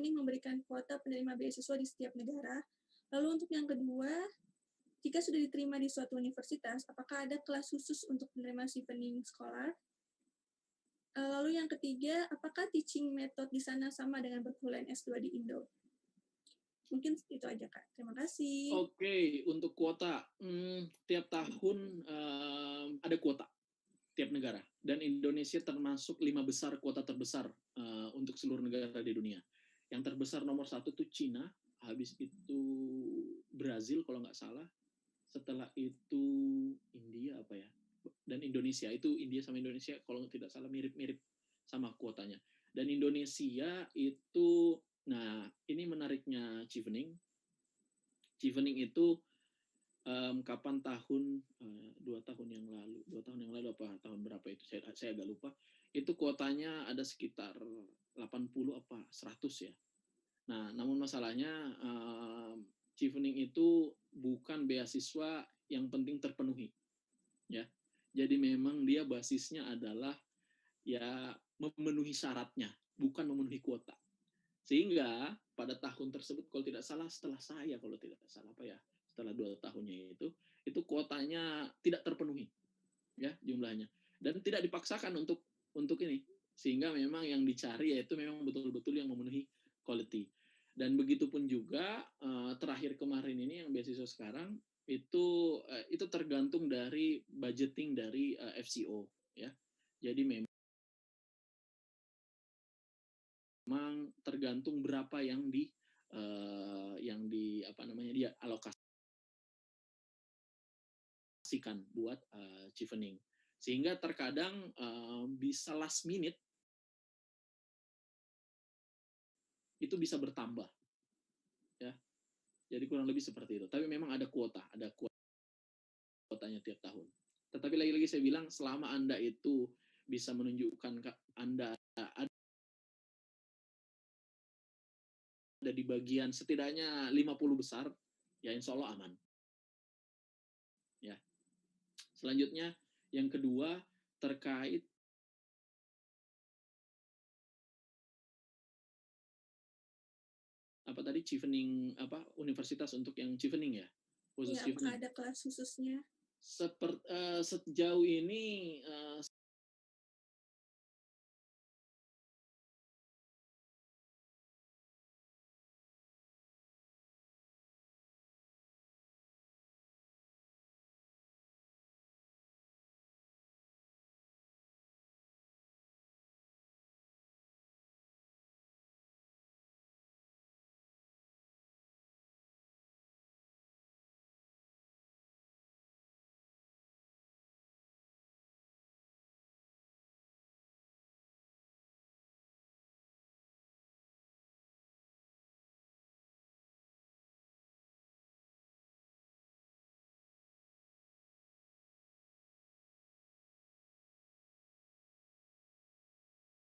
Chevening memberikan kuota penerima beasiswa di setiap negara? Lalu untuk yang kedua, jika sudah diterima di suatu universitas, apakah ada kelas khusus untuk penerima Chevening Scholar? Lalu yang ketiga, apakah teaching method di sana sama dengan perkuliahan S2 di Indo? Mungkin itu aja, Kak. Terima kasih. Oke, untuk kuota, tiap tahun ada kuota tiap negara, dan Indonesia termasuk 5 besar kuota terbesar untuk seluruh negara di dunia. Yang terbesar nomor 1 tuh Cina, habis itu Brazil kalau nggak salah, setelah itu India apa ya, dan Indonesia. Itu India sama Indonesia kalau tidak salah mirip-mirip sama kuotanya. Dan Indonesia itu, nah ini menariknya Chevening itu kapan tahun 2 tahun yang lalu apa tahun berapa itu saya agak lupa, itu kuotanya ada sekitar 80 apa 100 ya. Nah, namun masalahnya Chevening itu bukan beasiswa yang penting terpenuhi ya. Jadi memang dia basisnya adalah ya memenuhi syaratnya, bukan memenuhi kuota. Sehingga pada tahun tersebut kalau tidak salah setelah saya kalau tidak salah apa ya, setelah 2 tahunnya itu kuotanya tidak terpenuhi ya jumlahnya, dan tidak dipaksakan untuk ini, sehingga memang yang dicari yaitu memang betul-betul yang memenuhi quality. Dan begitupun juga terakhir kemarin ini yang beasiswa sekarang itu tergantung dari budgeting dari FCO ya. Jadi memang tergantung berapa yang di apa namanya dia alokasikan buat Chevening, sehingga terkadang bisa last minute itu bisa bertambah ya. Jadi kurang lebih seperti itu. Tapi memang ada kuotanya tiap tahun. Tetapi lagi-lagi saya bilang selama Anda itu bisa menunjukkan Anda ada di bagian setidaknya 50 besar, ya insya Allah aman. Ya. Selanjutnya yang kedua terkait apa tadi Chevening apa universitas untuk yang Chevening ya, khusus Ya, apakah Chevening. ada kelas khususnya? Sejauh ini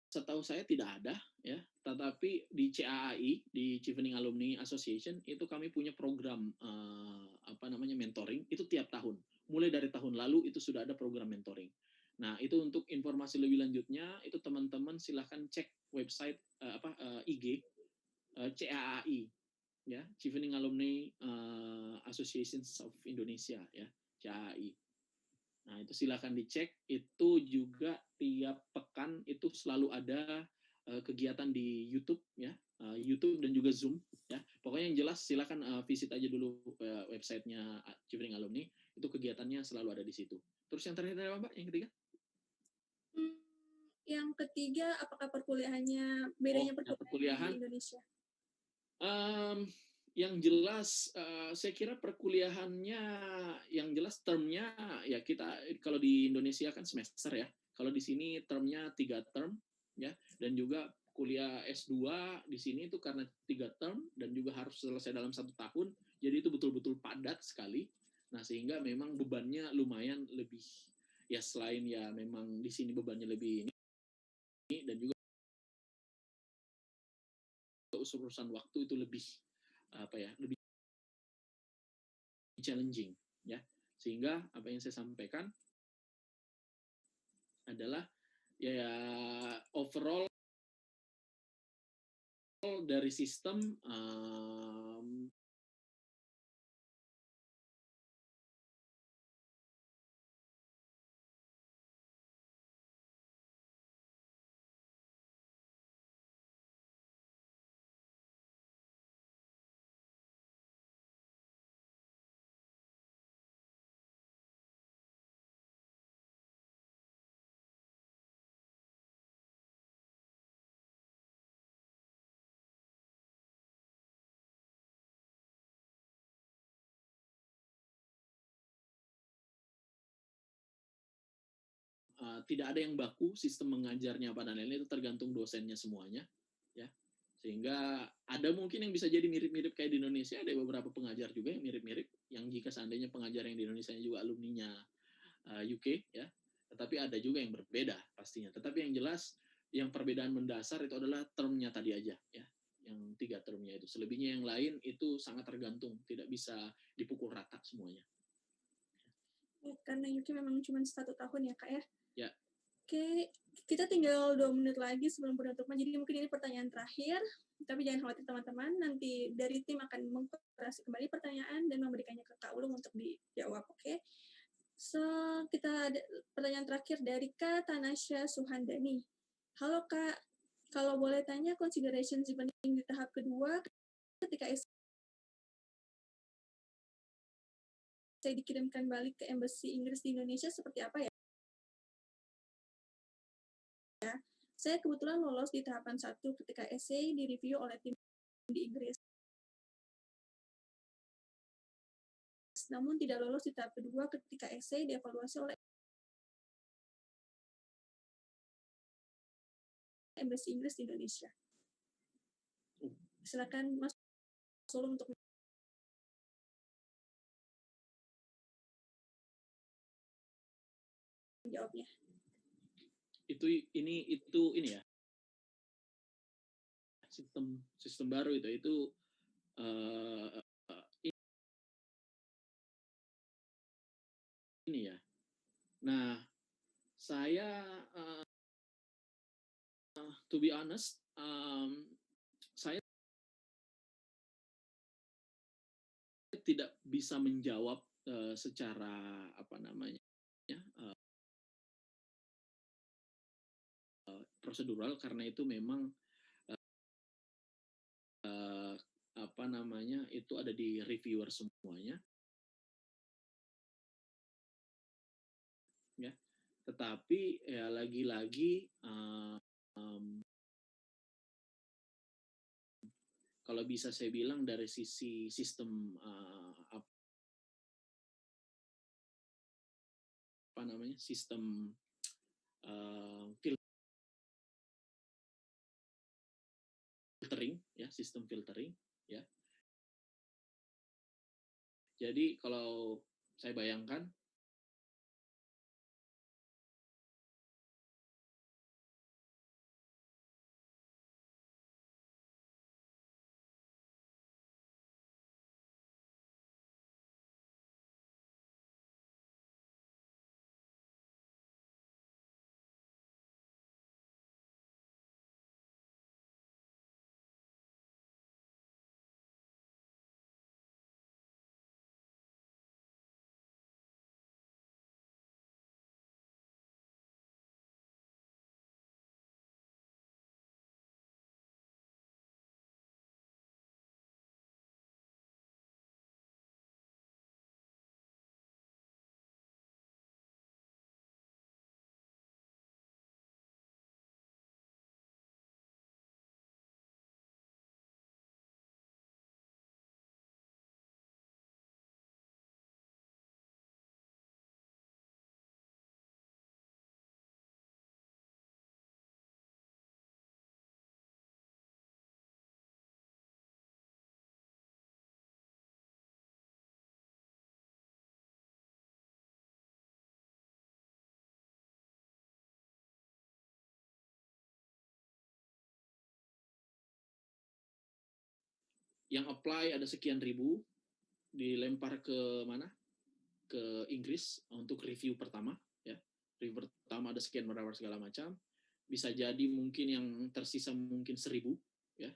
setahu saya tidak ada ya, tetapi di CAAI, di Chevening Alumni Association itu kami punya program apa namanya mentoring itu tiap tahun. Mulai dari tahun lalu itu sudah ada program mentoring. Nah, itu untuk informasi lebih lanjutnya itu teman-teman silahkan cek website IG CAAI ya, Chevening Alumni Associations of Indonesia ya, CAAI. Nah, itu silakan dicek. Itu juga tiap pekan itu selalu ada kegiatan di YouTube ya, YouTube dan juga Zoom ya. Pokoknya yang jelas silakan visit aja dulu websitenya Chevening Alumni. Itu kegiatannya selalu ada di situ. Terus yang terakhir apa, Mbak? Yang ketiga? Yang ketiga, apakah perkuliahannya bedanya perkuliahan di Perkuliahan. Indonesia? Yang jelas saya kira perkuliahannya yang jelas termnya ya kita kalau di Indonesia kan semester ya, kalau di sini termnya 3 term ya, dan juga kuliah S2 di sini itu karena 3 term dan juga harus selesai dalam 1 tahun, jadi itu betul-betul padat sekali. Nah, sehingga memang bebannya lumayan lebih ya, selain ya memang di sini bebannya lebih ini, dan juga urusan waktu itu lebih apa ya, lebih challenging ya, sehingga apa yang saya sampaikan adalah ya overall dari sistem tidak ada yang baku sistem mengajarnya apa dan lain-lain, itu tergantung dosennya semuanya, ya. Sehingga ada mungkin yang bisa jadi mirip-mirip kayak di Indonesia, ada beberapa pengajar juga yang mirip-mirip, yang jika seandainya pengajar yang di Indonesia juga alumninya UK, ya. Tetapi ada juga yang berbeda pastinya. Tetapi yang jelas, yang perbedaan mendasar itu adalah termnya tadi aja, ya. Yang 3 termnya itu. Selebihnya yang lain itu sangat tergantung, tidak bisa dipukul rata semuanya. Ya, karena Yuki memang cuma 1 tahun ya Kak ya. Ya. Oke, kita tinggal 2 menit lagi sebelum penutupnya. Jadi mungkin ini pertanyaan terakhir, tapi jangan khawatir teman-teman. Nanti dari tim akan mengkurasi kembali pertanyaan dan memberikannya ke Kak Ulung untuk dijawab. Oke. So, kita ada pertanyaan terakhir dari Kak Tanasya Suhandani. Halo Kak, kalau boleh tanya consideration deepening di tahap kedua ketika saya dikirimkan balik ke Embassy Inggris di Indonesia seperti apa ya? Saya kebetulan lolos di tahapan 1 ketika essay direview oleh tim di Inggris. Namun tidak lolos di tahap kedua ketika essay dievaluasi oleh Embassy Inggris di Indonesia. Silakan Mas Ulum untuk menjawabnya. Itu ya, sistem baru itu ini ya. Nah, saya to be honest, saya tidak bisa menjawab secara apa namanya prosedural, karena itu memang apa namanya itu ada di reviewer semuanya, ya. Tetapi ya lagi-lagi kalau bisa saya bilang dari sisi sistem apa namanya sistem filtering, ya, sistem filtering, ya. Jadi kalau saya bayangkan yang apply ada sekian ribu, dilempar ke mana? Ke Inggris untuk review pertama, ya. Review pertama ada sekian berapa segala macam. Bisa jadi mungkin yang tersisa mungkin 1.000, ya.